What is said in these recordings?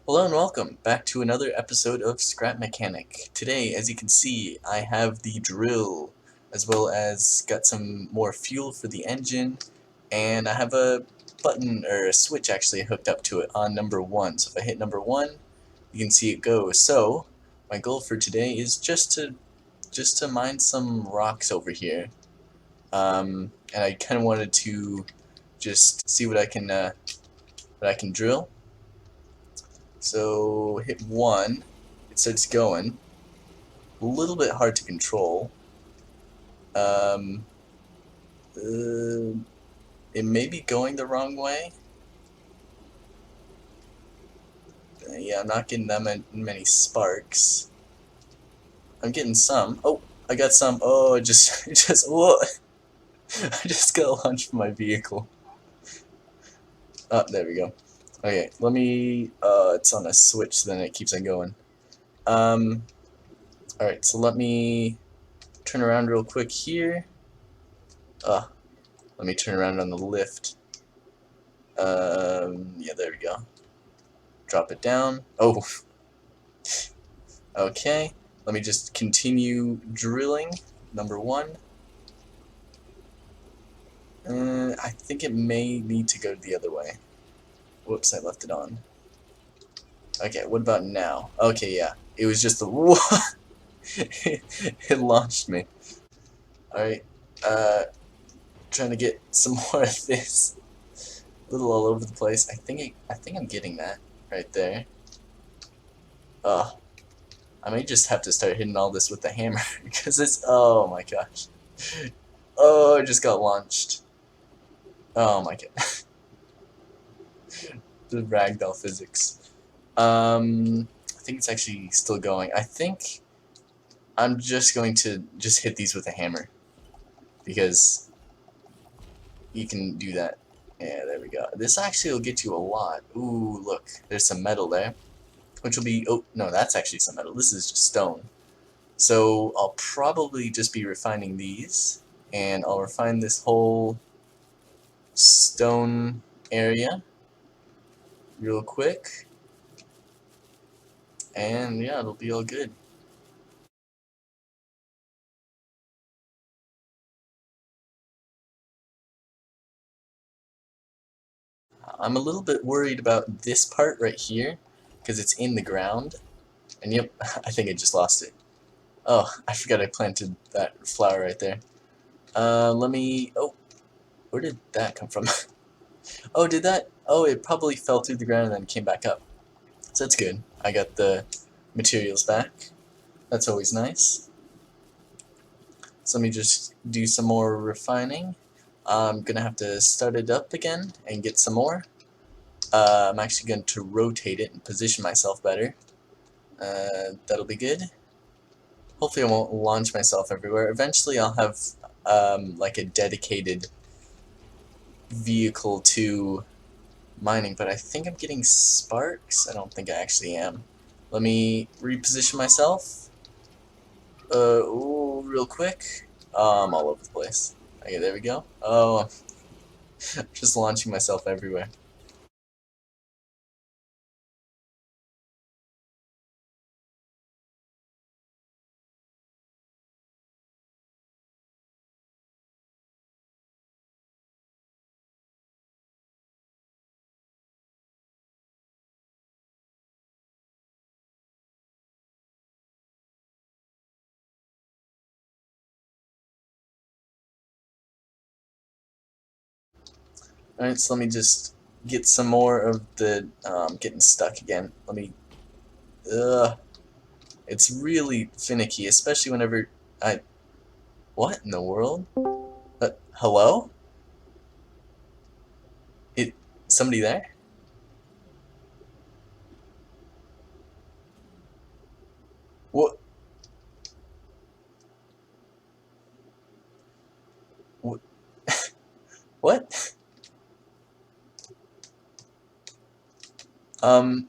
Hello and welcome back to another episode of Scrap Mechanic. Today, as you can see, I have the drill, as well as got some more fuel for the engine, and I have a button, or a switch actually, hooked up to it on number 1. So if I hit number 1, you can see it go. So, my goal for today is just to mine some rocks over here. And I kind of wanted to just see what I can drill. So hit 1, it starts going. A little bit hard to control. Um, uh, it may be going the wrong way. Yeah, I'm not getting that many sparks. I'm getting some. Oh, I got some. Oh, whoa. I just got launched from my vehicle. Oh, there we go. Okay, let me, it's on a switch, then it keeps on going. Alright, so let me turn around real quick here. Let me turn around on the lift. Yeah, there we go. Drop it down. Oh, okay. Let me just continue drilling. Number 1. I think it may need to go the other way. Whoops, I left it on. Okay, what about now? Okay, yeah. It was just the... It launched me. Alright, trying to get some more of this. A little all over the place. I think I'm getting that right there. I may just have to start hitting all this with the hammer because it's... Oh my gosh. Oh, I just got launched. Oh my god. The ragdoll physics. I think it's actually still going. I think I'm just going to just hit these with a hammer because you can do that. Yeah, there we go. This actually will get you a lot. Ooh, look, there's some metal there, which will be... Oh, no, that's actually some metal. This is just stone. So I'll probably just be refining these, and I'll refine this whole stone area real quick, and yeah, it'll be all good. I'm a little bit worried about this part right here, because it's in the ground, and yep, I think I just lost it. Oh, I forgot I planted that flower right there. Let me... Oh, where did that come from? Oh, did that? Oh, it probably fell through the ground and then came back up. So that's good. I got the materials back. That's always nice. So let me just do some more refining. I'm gonna have to start it up again and get some more. I'm actually going to rotate it and position myself better. That'll be good. Hopefully I won't launch myself everywhere. Eventually I'll have like a dedicated vehicle to mining, but I think I'm getting sparks. I don't think I actually am. Let me reposition myself. Ooh, real quick. I'm all over the place. Okay, there we go. Oh, just launching myself everywhere. Alright, so let me just get some more of the, getting stuck again. Let me, it's really finicky, especially whenever I, what in the world? Hello? It, somebody there? What, what, what? Um,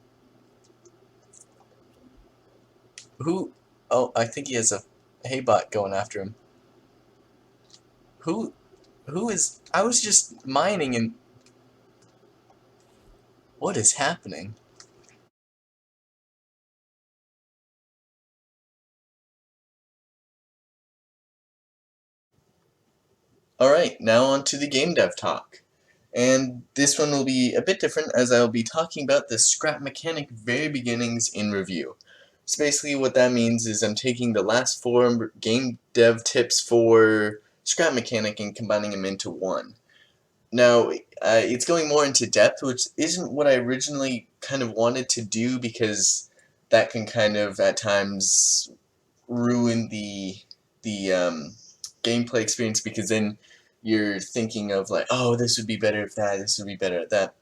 who, oh, I think he has a Haybot going after him. Who, I was just mining and, what is happening? Alright, now on to the game dev talk. And this one will be a bit different as I will be talking about the scrap mechanic very beginnings in review. So basically what that means is I'm taking the last 4 game dev tips for scrap mechanic and combining them into one. Now, it's going more into depth, which isn't what I originally kind of wanted to do because that can kind of at times ruin the gameplay experience, because then you're thinking of like, oh, this would be better if that, this would be better at that.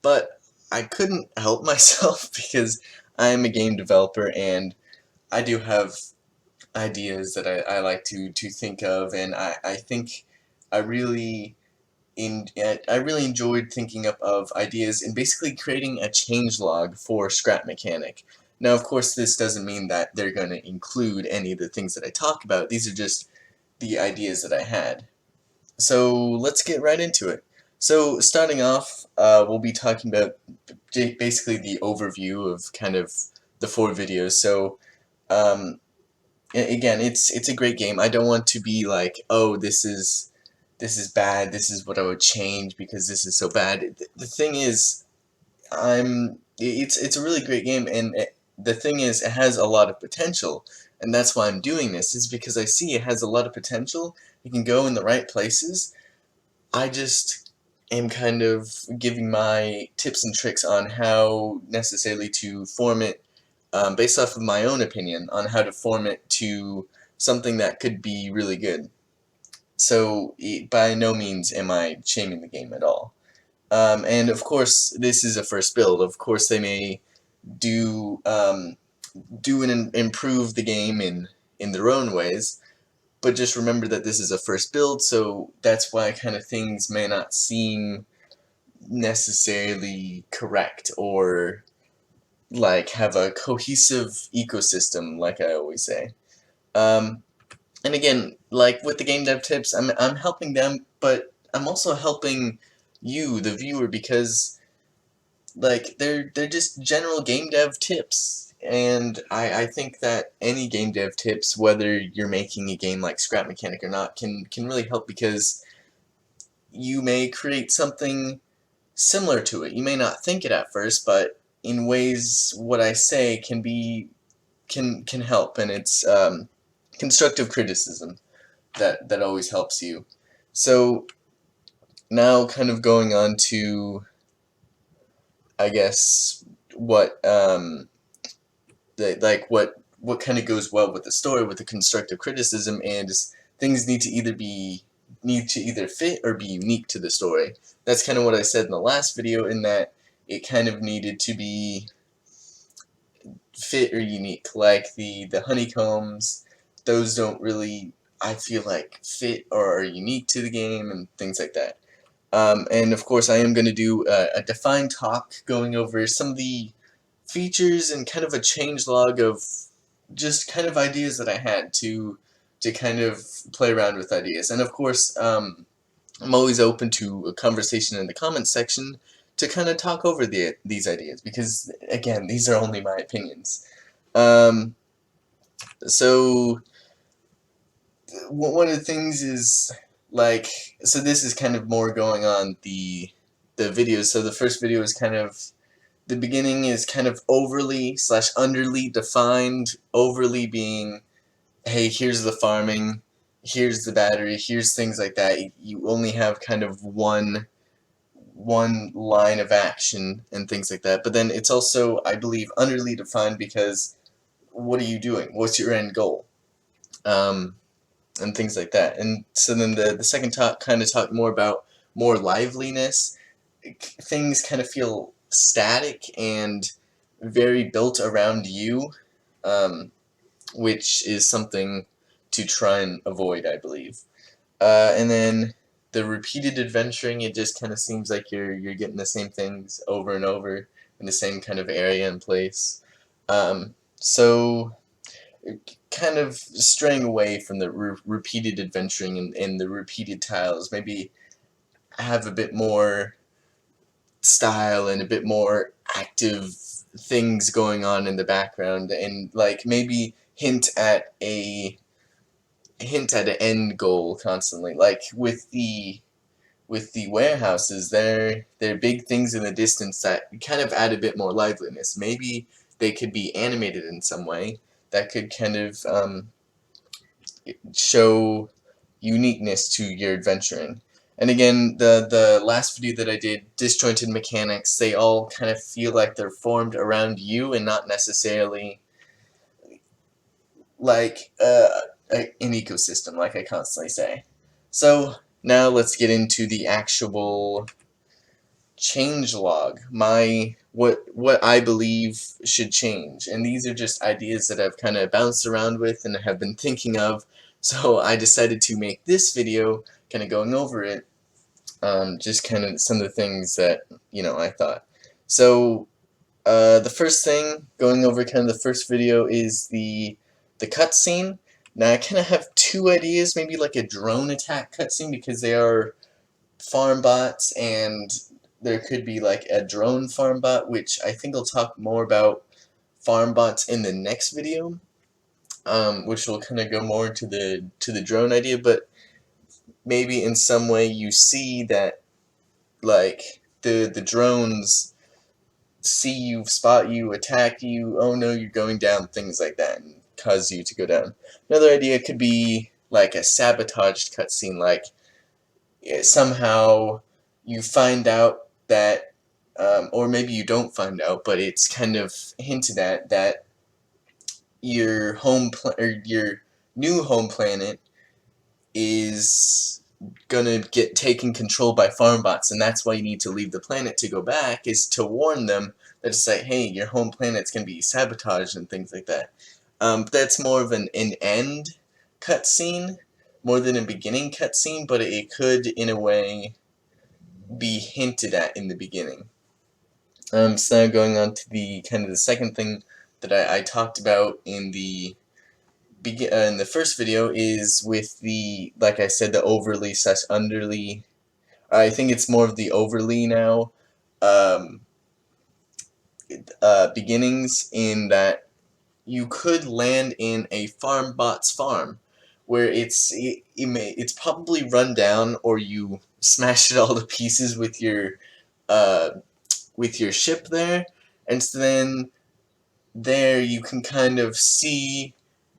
But I couldn't help myself because I am a game developer and I do have ideas that I like to think of, and I think I really I really enjoyed thinking up of ideas and basically creating a changelog for Scrap Mechanic. Now, of course, this doesn't mean that they're going to include any of the things that I talk about. These are just the ideas that I had. So let's get right into it. So starting off, we'll be talking about basically the overview of kind of the 4 videos. So um, again, it's a great game. I don't want to be like, oh, this is bad, this is what I would change because this is so bad. The thing is, it's a really great game, and the thing is, it has a lot of potential, and that's why I'm doing this, is because I see it has a lot of potential, it can go in the right places. I just am kind of giving my tips and tricks on how necessarily to form it, based off of my own opinion on how to form it to something that could be really good. So by no means am I shaming the game at all. And of course, this is a first build. Of course, they may do do and improve the game in their own ways, but just remember that this is a first build, so that's why kind of things may not seem necessarily correct or like have a cohesive ecosystem, like I always say. Um, and again, like with the game dev tips, I'm helping them, but I'm also helping you, the viewer, because like they're just general game dev tips. And I think that any game dev tips, whether you're making a game like Scrap Mechanic or not, can really help, because you may create something similar to it. You may not think it at first, but in ways what I say can help, and it's constructive criticism that always helps you. So now kind of going on to, I guess, what what kind of goes well with the story, with the constructive criticism, and things need to either fit or be unique to the story. That's kind of what I said in the last video, in that it kind of needed to be fit or unique. Like the honeycombs, those don't really, I feel like, fit or are unique to the game, and things like that. And of course, I am going to do a defined talk going over some of the features and kind of a changelog of just kind of ideas that I had to kind of play around with ideas. And of course, I'm always open to a conversation in the comments section to kind of talk over these ideas, because again, these are only my opinions. Um, so one of the things is, like, so this is kind of more going on the videos. So the first video is kind of, the beginning is kind of overly slash underly defined. Overly being, hey, here's the farming, here's the battery, here's things like that. You only have kind of one line of action and things like that. But then it's also, I believe, underly defined, because what are you doing? What's your end goal? And things like that. And so then the second talk kind of talked more about more liveliness. Things kind of feel static and very built around you, um, which is something to try and avoid, I believe. And then the repeated adventuring, it just kind of seems like you're getting the same things over and over in the same kind of area and place. So kind of straying away from the repeated adventuring and the repeated tiles, maybe have a bit more style and a bit more active things going on in the background, and like maybe hint at hint at an end goal constantly. Like with the warehouses, they're big things in the distance that kind of add a bit more liveliness. Maybe they could be animated in some way that could kind of show uniqueness to your adventuring. And again, the last video that I did, disjointed mechanics, they all kind of feel like they're formed around you and not necessarily like an ecosystem, like I constantly say. So now let's get into the actual changelog, what I believe should change. And these are just ideas that I've kind of bounced around with and have been thinking of, so I decided to make this video kind of going over it, just kind of some of the things that, you know, I thought. So the first thing, going over kind of the first video, is the cutscene. Now I kind of have two ideas, maybe like a drone attack cutscene, because they are farm bots, and there could be like a drone farm bot, which I think I'll talk more about farm bots in the next video, which will kind of go more into the drone idea. But maybe in some way you see that like the drones see you, spot you, attack you, oh no, you're going down, things like that, and cause you to go down. Another idea could be like a sabotaged cutscene, like somehow you find out that, or maybe you don't find out, but it's kind of hinted at that your or your new home planet is gonna get taken control by farm bots, and that's why you need to leave the planet to go back, is to warn them that it's like, hey, your home planet's gonna be sabotaged and things like that. That's more of an end cutscene more than a beginning cutscene, but it could, in a way, be hinted at in the beginning. So now going on to the kind of the second thing that I talked about in the first video is with the, like I said, the overly / underly. I think it's more of the overly now. Beginnings, in that you could land in a farm bot's farm, where it's probably run down, or you smash it all to pieces with your ship there, and so then there you can kind of see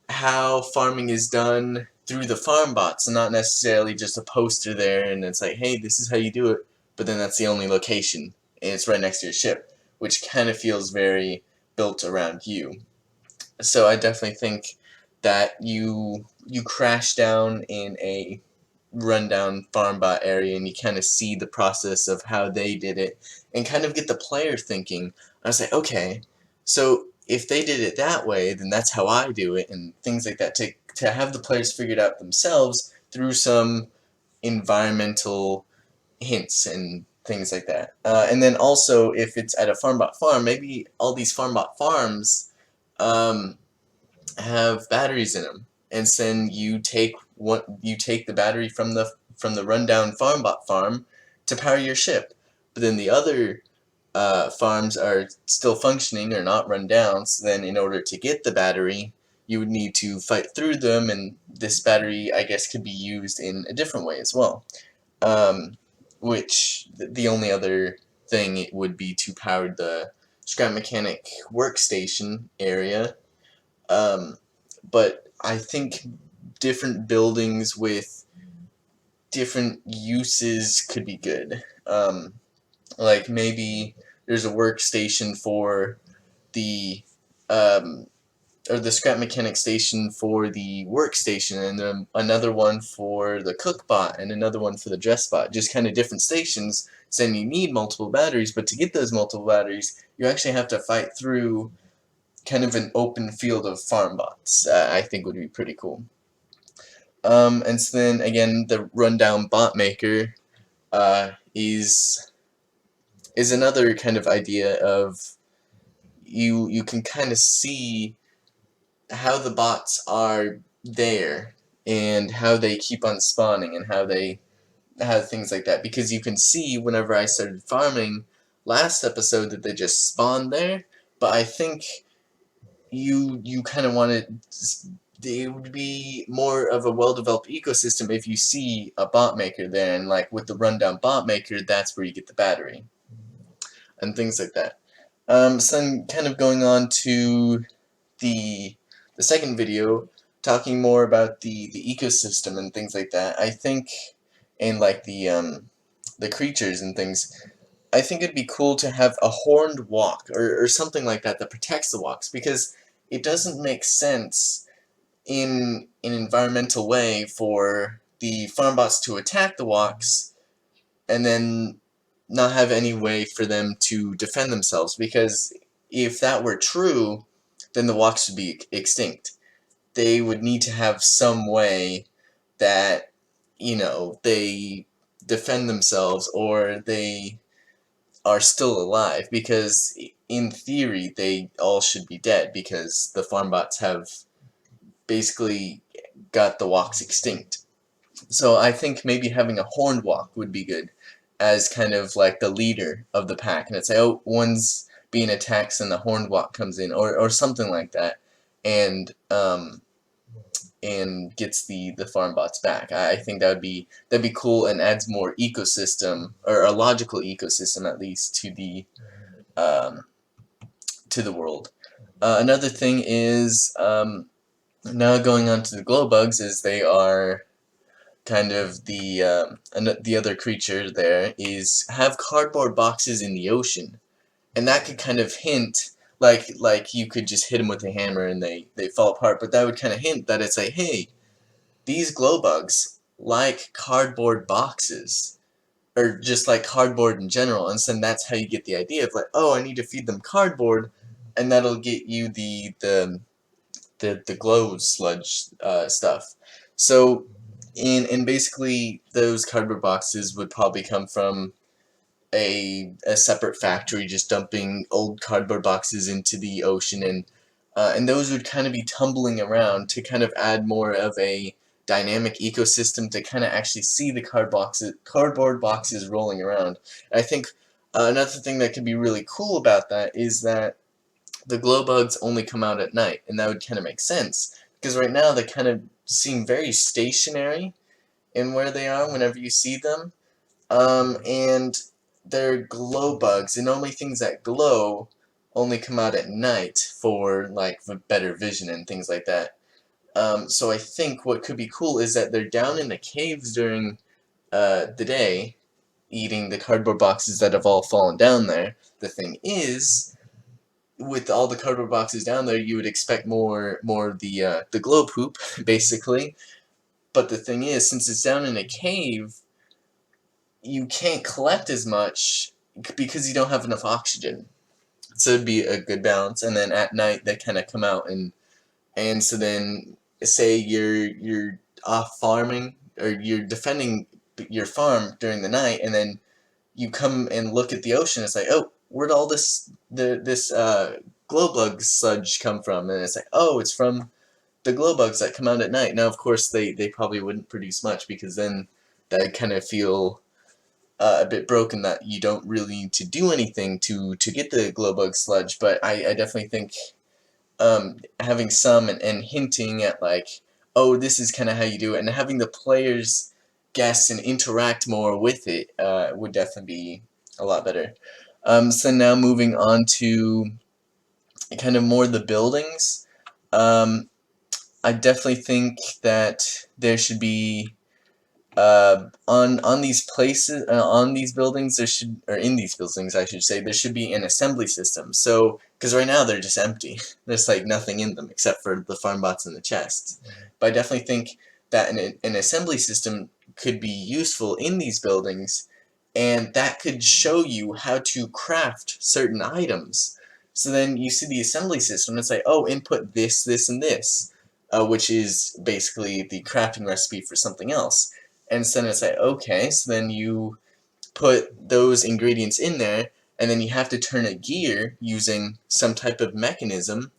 how farming is done through the farm bots, and not necessarily just a poster there and it's like, hey, this is how you do it, but then that's the only location and it's right next to your ship, which kind of feels very built around you. So I definitely think that you crash down in a rundown farm bot area and you kind of see the process of how they did it and kind of get the player thinking. I was like, okay, so if they did it that way, then that's how I do it, and things like that, to have the players figure it out themselves through some environmental hints and things like that. And then also, if it's at a farmbot farm, maybe all these farmbot farms have batteries in them, and then you take the battery from the rundown farmbot farm to power your ship, but then the other farms are still functioning or not run down, so then in order to get the battery you would need to fight through them, and this battery, I guess, could be used in a different way as well. Which the only other thing it would be to power the scrap mechanic workstation area. But I think different buildings with different uses could be good. Like maybe there's a workstation for the or the scrap mechanic station for the workstation, and then another one for the cook bot, and another one for the dress bot. Just kind of different stations, saying you need multiple batteries, but to get those multiple batteries, you actually have to fight through kind of an open field of farm bots. I think would be pretty cool. And so then again, the rundown bot maker is another kind of idea of you can kind of see how the bots are there and how they keep on spawning and how things like that, because you can see whenever I started farming last episode that they just spawned there, but I think you kind of want to it would be more of a well-developed ecosystem if you see a bot maker there, and like with the rundown bot maker, that's where you get the battery and things like that. So then kind of going on to the second video, talking more about the ecosystem and things like that. I think, and like the creatures and things, I think it'd be cool to have a horned walk or something like that that protects the walks, because it doesn't make sense in an environmental way for the farm bots to attack the walks and then not have any way for them to defend themselves, because if that were true, then the walks would be extinct. They would need to have some way that, you know, they defend themselves or they are still alive, because in theory they all should be dead because the farm bots have basically got the walks extinct. So I think maybe having a horned walk would be good as kind of like the leader of the pack, and it's like, oh, one's being attacked and the horned walk comes in, or something like that, and gets the farm bots back. I think that'd be cool and adds more ecosystem, or a logical ecosystem at least, um, to the world. Another thing is, now going on to the glow bugs, is they are kind of the other creature there, is have cardboard boxes in the ocean, and that could kind of hint, like you could just hit them with a hammer and they fall apart, but that would kind of hint that it's like, hey, these glow bugs like cardboard boxes, or just like cardboard in general, and so that's how you get the idea of like, oh, I need to feed them cardboard, and that'll get you the glow sludge stuff. So in basically those cardboard boxes would probably come from a separate factory just dumping old cardboard boxes into the ocean, and those would kind of be tumbling around to kind of add more of a dynamic ecosystem to kind of actually see the cardboard boxes rolling around. And I think another thing that could be really cool about that is that the glow bugs only come out at night, and that would kind of make sense, because right now they kind of seem very stationary in where they are whenever you see them, and they're glow bugs, and only things that glow only come out at night for like better vision and things like that. So I think what could be cool is that they're down in the caves during the day, eating the cardboard boxes that have all fallen down there. The thing is, with all the cardboard boxes down there, you would expect more of the glow poop, basically. But the thing is, since it's down in a cave, you can't collect as much because you don't have enough oxygen. So it'd be a good balance. And then at night they kind of come out, and so then say you're off farming, or you're defending your farm during the night, and then you come and look at the ocean. It's like, oh, where'd all this glow bug sludge come from? And it's like, oh, it's from the glow bugs that come out at night. Now, of course, they probably wouldn't produce much, because then that kind of feel a bit broken, that you don't really need to do anything to get the glow bug sludge. But I definitely think having some, and hinting at like, oh, this is kind of how you do it, and having the players guess and interact more with it would definitely be a lot better. So now moving on to kind of more the buildings. I definitely think that there should be on these places, on these buildings, there should, or in these buildings I should say, there should be an assembly system. So, because right now they're just empty, there's like nothing in them except for the farm bots and the chests. But I definitely think that an assembly system could be useful in these buildings, and that could show you how to craft certain items. So then you see the assembly system, and it's like, oh, input this, this, and this, which is basically the crafting recipe for something else. And so then it's like, okay, so then you put those ingredients in there, and then you have to turn a gear using some type of mechanism,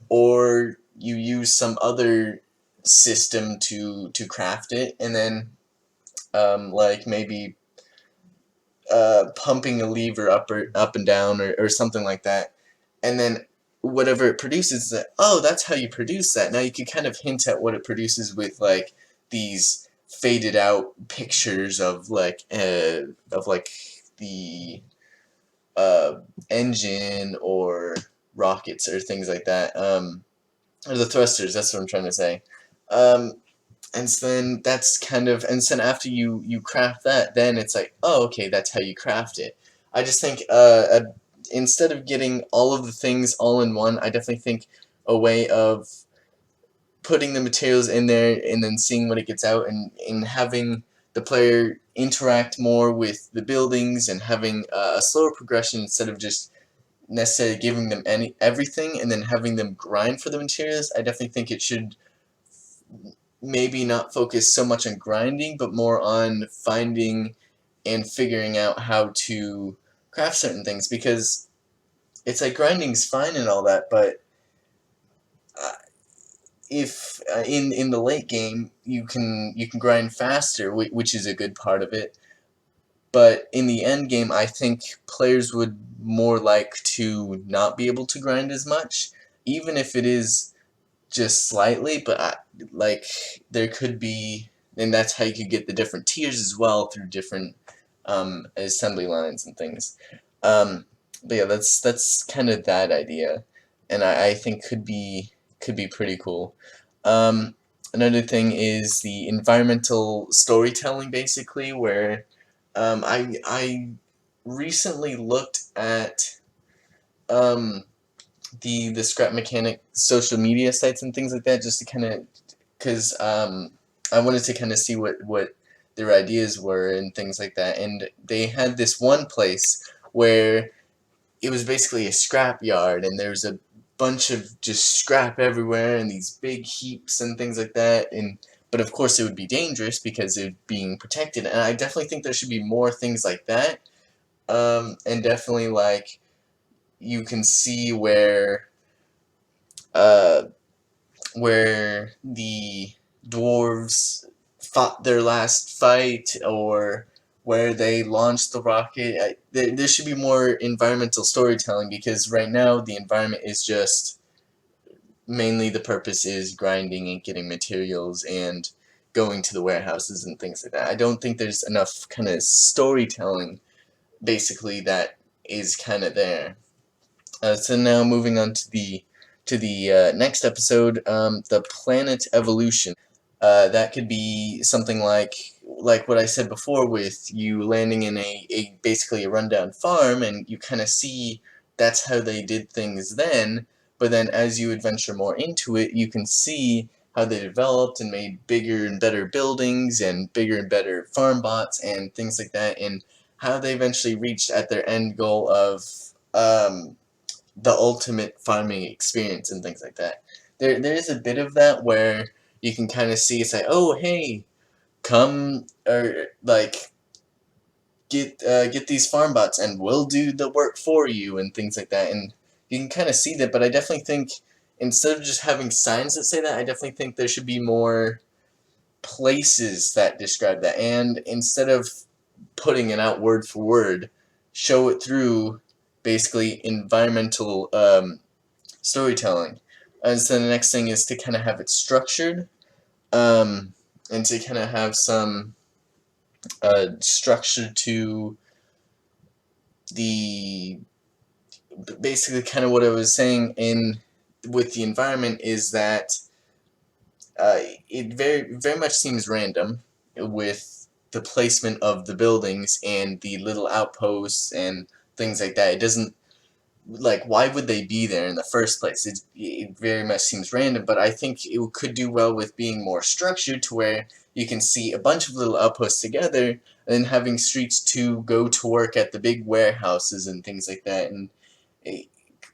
or you use some other system to craft it, and then like maybe pumping a lever up and down, or something like that. And then whatever it produces, that, oh, that's how you produce that. Now you can kind of hint at what it produces with like these faded out pictures of like the uh, engine or rockets or things like that, or the thrusters. That's what I'm trying to say. Um, and so then that's kind of, and so then after you craft that, then it's like, oh, okay, that's how you craft it. I just think instead of getting all of the things all in one, I definitely think a way of putting the materials in there and then seeing what it gets out, and having the player interact more with the buildings and having a slower progression instead of just necessarily giving them everything and then having them grind for the materials. I definitely think it should maybe not focus so much on grinding, but more on finding and figuring out how to craft certain things, because it's like grinding's fine and all that, but uh, if in the late game you can grind faster, which is a good part of it, but in the end game I think players would more like to not be able to grind as much, even if it is just slightly, but like there could be, and that's how you could get the different tiers as well through different assembly lines and things. Um, but yeah, that's kind of that idea, and I think could be pretty cool. Um, Another thing is the environmental storytelling, basically, where I recently looked at um, the scrap mechanic social media sites and things like that, just to kind of, because I wanted to kind of see what their ideas were and things like that, and they had this one place where it was basically a scrap yard, and there's a bunch of just scrap everywhere and these big heaps and things like that, and but of course it would be dangerous because it being protected, and I definitely think there should be more things like that, and definitely like you can see uh, where the dwarves fought their last fight, or where they launched the rocket. There should be more environmental storytelling, because right now the environment is just mainly the purpose is grinding and getting materials and going to the warehouses and things like that. I don't think there's enough kind of storytelling basically that is kind of there. So now moving on to the next episode, the planet evolution. That could be something like what I said before, with you landing in a basically a rundown farm, and you kind of see that's how they did things then. But then as you adventure more into it, you can see how they developed and made bigger and better buildings and bigger and better farm bots and things like that, and how they eventually reached at their end goal of um, the ultimate farming experience and things like that. There is a bit of that where you can kind of see, it's like, oh, hey, come, or like get these farm bots and we'll do the work for you and things like that, and you can kind of see that. But I definitely think instead of just having signs that say that, I definitely think there should be more places that describe that, and instead of putting it out word for word, show it through basically environmental storytelling. And so the next thing is to kind of have it structured, um, and to kind of have some structure to the basically kind of what I was saying in with the environment, is that it very much seems random with the placement of the buildings and the little outposts and things like that. It doesn't, like, why would they be there in the first place? It very much seems random, but I think it could do well with being more structured, to where you can see a bunch of little outposts together, and then having streets to go to work at the big warehouses and things like that. And it,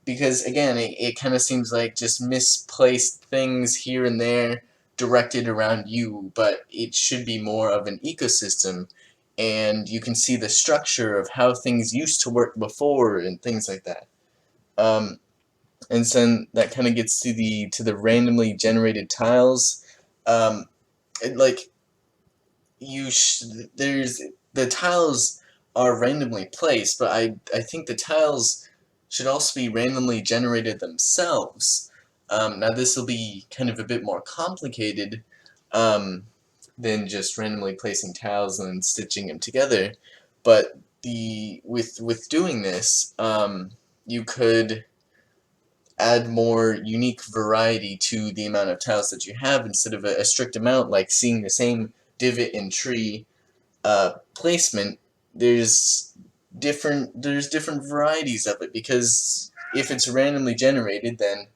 because again, it kind of seems like just misplaced things here and there directed around you, but it should be more of an ecosystem, and you can see the structure of how things used to work before and things like that. Um, and so that kind of gets to the randomly generated tiles. Um, like there's the tiles are randomly placed, but I think the tiles should also be randomly generated themselves. Now this will be kind of a bit more complicated than just randomly placing tiles and then stitching them together, but with doing this, you could add more unique variety to the amount of tiles that you have instead of a strict amount, like seeing the same divot in tree placement. There's different varieties of it, because if it's randomly generated, then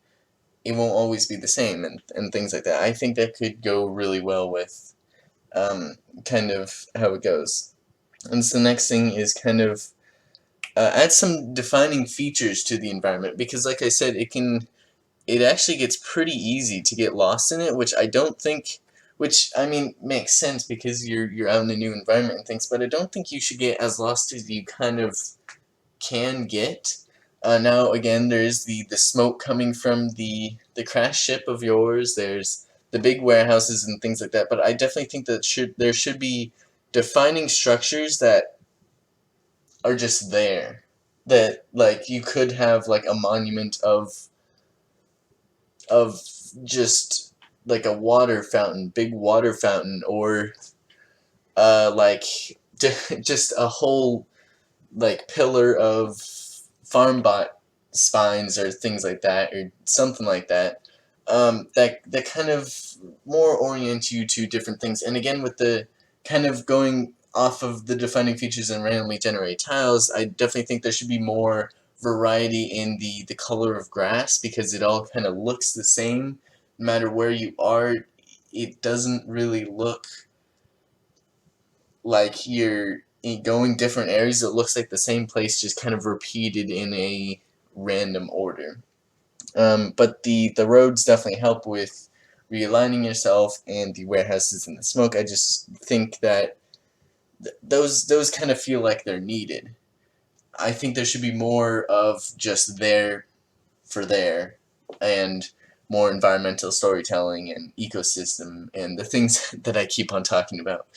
it won't always be the same, and things like that. I think that could go really well with kind of how it goes. And so the next thing is kind of add some defining features to the environment, because like I said, it actually gets pretty easy to get lost in it, which I mean makes sense because you're out in a new environment and things, but I don't think you should get as lost as you kind of can get. Now again, there's the smoke coming from the crash ship of yours. There's the big warehouses and things like that. But I definitely think that there should be defining structures that are just there. That, like, you could have like a monument of just like a water fountain, big water fountain, or like just a whole like pillar of farmbot spines or things like that, or something like that. That kind of more orient you to different things. And again, with the kind of going off of the defining features and randomly generate tiles, I definitely think there should be more variety in the color of grass, because it all kind of looks the same no matter where you are. It doesn't really look like you're going different areas. It looks like the same place, just kind of repeated in a random order. But the roads definitely help with realigning yourself, and the warehouses and the smoke. I just think that those kind of feel like they're needed. I think there should be more of just there for there, and more environmental storytelling and ecosystem and the things that I keep on talking about.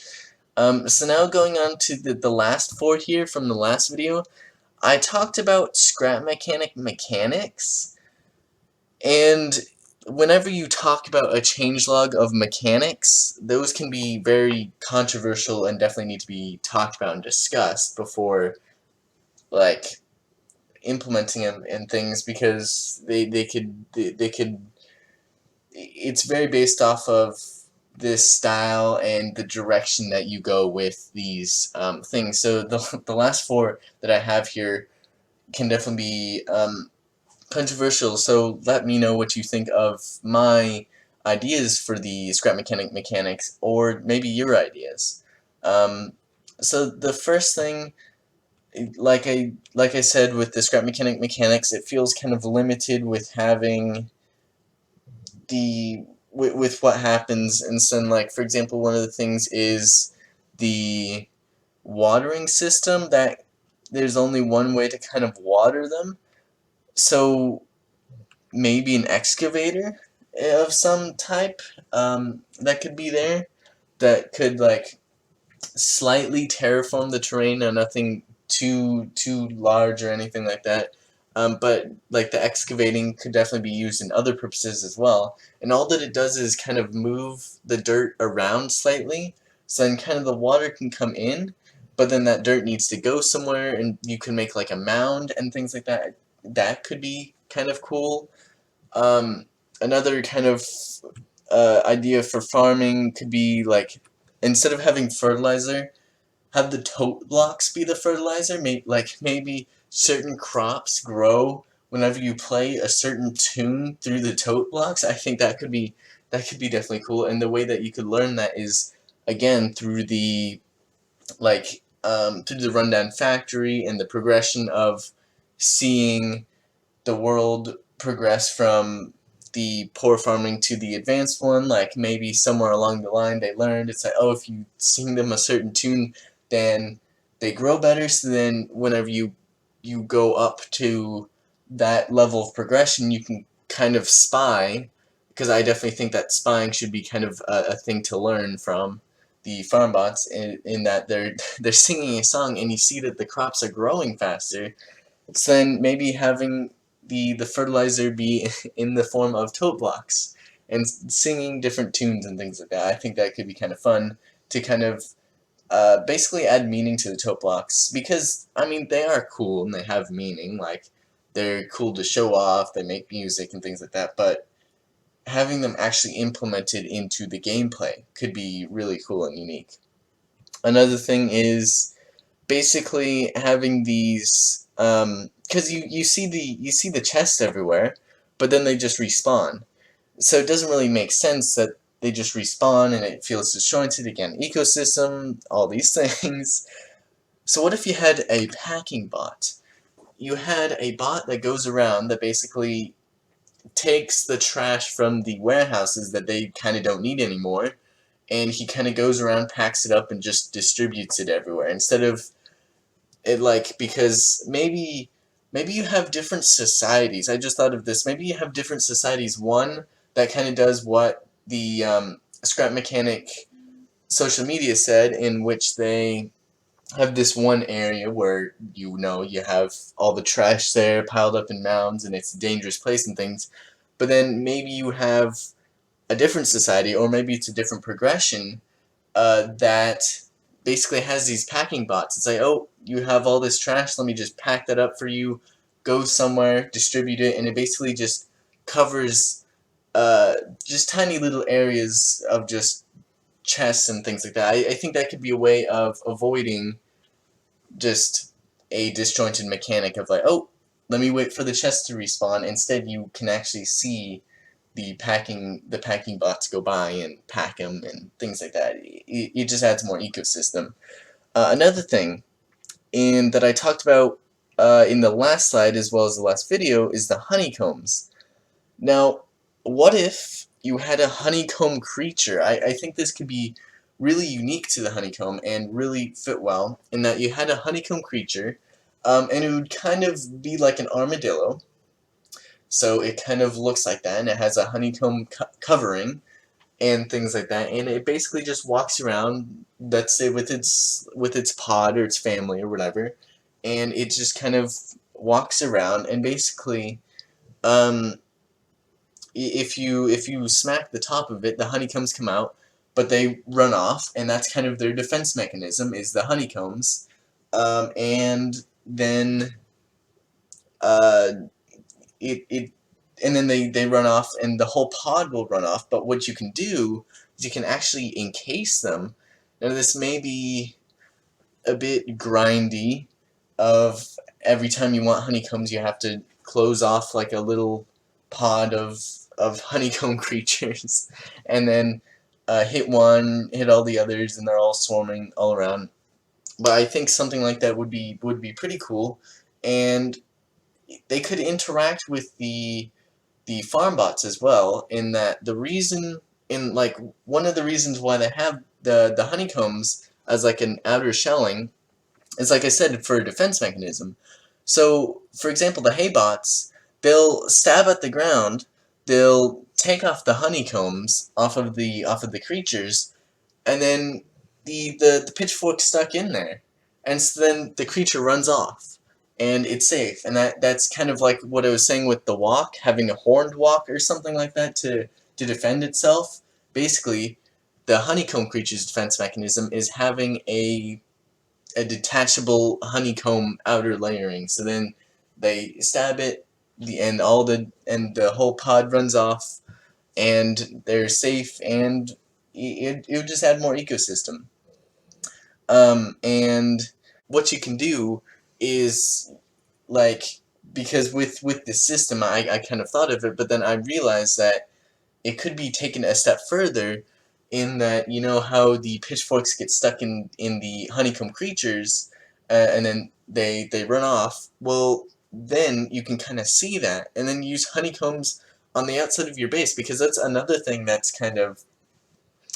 So now going on to the last four here from the last video, I talked about scrap mechanics, and whenever you talk about a changelog of mechanics, those can be very controversial and definitely need to be talked about and discussed before, like, implementing them and things, because they could it's very based off of this style and the direction that you go with these things. So the last four that I have here can definitely be controversial, so let me know what you think of my ideas for the scrap mechanics, or maybe your ideas. So the first thing, like I said, with the scrap mechanics, it feels kind of limited with having with what happens. And so, like, for example, one of the things is the watering system, that there's only one way to kind of water them. So maybe an excavator of some type that could be there, that could, like, slightly terraform the terrain, and nothing too large or anything like that. But like the excavating could definitely be used in other purposes as well. And all that it does is kind of move the dirt around slightly, so then kind of the water can come in, but then that dirt needs to go somewhere, and you can make like a mound and things like that. That could be kind of cool. Another kind of idea for farming could be, like, instead of having fertilizer, have the tote blocks be the fertilizer. Maybe certain crops grow whenever you play a certain tune through the tote blocks. I think that could be definitely cool. And the way that you could learn that is, again, through the through the rundown factory and the progression of seeing the world progress from the poor farming to the advanced one. Like, maybe somewhere along the line they learned, it's like, oh, if you sing them a certain tune, then they grow better. So then whenever you go up to that level of progression, you can kind of spy, because I definitely think that spying should be kind of a thing to learn from the farm bots, in that they're singing a song, and you see that the crops are growing faster, So then maybe having the fertilizer be in the form of tote blocks and singing different tunes and things like that. I think that could be kind of fun to kind of basically add meaning to the tote blocks, because I mean they are cool and they have meaning, like they're cool to show off, they make music and things like that, but having them actually implemented into the gameplay could be really cool and unique. Another thing is basically having these, because you see the chests everywhere, but then they just respawn. So it doesn't really make sense that they just respawn and it feels disjointed. Again, ecosystem, all these things. So what if you had a packing bot? You had a bot that goes around that basically takes the trash from the warehouses that they kind of don't need anymore, and he kind of goes around, packs it up, and just distributes it everywhere. Instead of it, like, because maybe you have different societies. I just thought of this. Maybe you have different societies. One that kind of does what the Scrap Mechanic social media said, in which they have this one area where you have all the trash there piled up in mounds and it's a dangerous place and things. But then maybe you have a different society, or maybe it's a different progression, that basically has these packing bots. It's like, oh, you have all this trash, let me just pack that up for you, go somewhere, distribute it, and it basically just covers uh, just tiny little areas of just chests and things like that. I think that could be a way of avoiding just a disjointed mechanic of like, oh, let me wait for the chest to respawn. Instead, you can actually see the packing bots go by and pack them and things like that. It just adds more ecosystem. Another thing that I talked about in the last slide as well as the last video is the honeycombs. Now, what if you had a honeycomb creature? I think this could be really unique to the honeycomb and really fit well, in that you had a honeycomb creature, and it would kind of be like an armadillo. So it kind of looks like that, and it has a honeycomb covering and things like that, and it basically just walks around, let's say with its pod or its family or whatever, and it just kind of walks around, and basically, um, if you smack the top of it, the honeycombs come out, but they run off, and that's kind of their defense mechanism, is the honeycombs, and then uh, it and then they run off, and the whole pod will run off. But what you can do is you can actually encase them. Now this may be a bit grindy, of every time you want honeycombs you have to close off like a little pod of honeycomb creatures, and then hit one, hit all the others, and they're all swarming all around. But I think something like that would be pretty cool, and they could interact with the farm bots as well, in that the reason in like one of the reasons why they have the honeycombs as like an outer shelling is, like I said, for a defense mechanism. So for example, the hay bots, they'll stab at the ground, they'll take off the honeycombs off of the creatures, and then the pitchfork's stuck in there, and so then the creature runs off, and it's safe. And that's kind of like what I was saying with the walk, having a horned walk or something like that to defend itself. Basically, the honeycomb creature's defense mechanism is having a detachable honeycomb outer layering. So then they stab it, and the whole pod runs off, and they're safe, and it would just add more ecosystem. And what you can do is, like, because with this system, I kind of thought of it, but then I realized that it could be taken a step further, in that, you know how the pitchforks get stuck in the honeycomb creatures, and then they run off. Well, then you can kind of see that, and then use honeycombs on the outside of your base, because that's another thing that's kind of,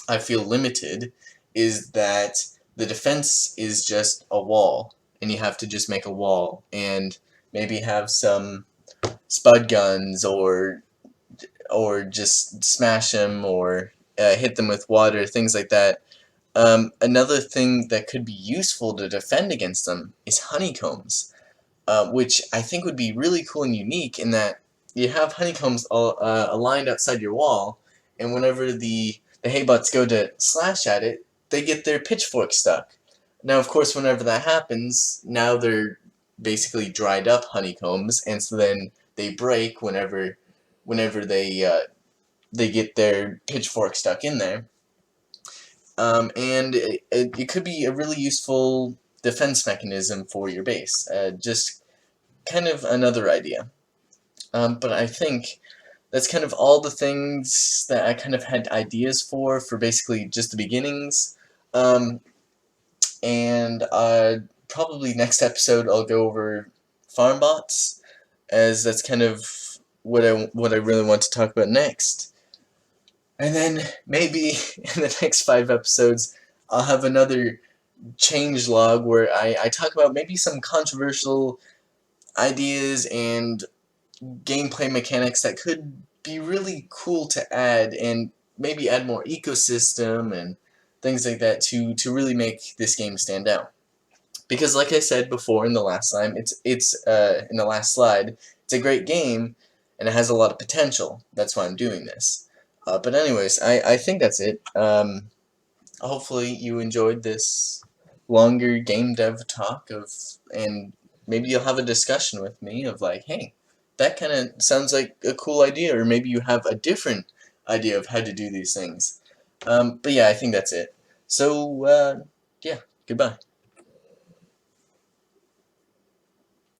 I feel, limited, is that the defense is just a wall, and you have to just make a wall, and maybe have some spud guns, or just smash them, or hit them with water, things like that. Another thing that could be useful to defend against them is honeycombs. which I think would be really cool and unique in that you have honeycombs all, aligned outside your wall, and whenever the haybots go to slash at it, they get their pitchfork stuck. Now, of course, whenever that happens, now they're basically dried up honeycombs, and so then they break whenever they get their pitchfork stuck in there. And it could be a really useful defense mechanism for your base. Just kind of another idea. But I think that's kind of all the things that I kind of had ideas for basically just the beginnings. Um, and probably next episode I'll go over farm bots, as that's kind of what I really want to talk about next. And then maybe in the next 5 episodes I'll have another change log where I talk about maybe some controversial ideas and gameplay mechanics that could be really cool to add, and maybe add more ecosystem and things like that to really make this game stand out. Because like I said before in the last slide, in the last slide, it's a great game and it has a lot of potential. That's why I'm doing this. But anyways, I think that's it. Hopefully you enjoyed this longer game dev talk and maybe you'll have a discussion with me of like, hey, that kind of sounds like a cool idea, or maybe you have a different idea of how to do these things. But yeah, I think that's it. So, yeah, goodbye.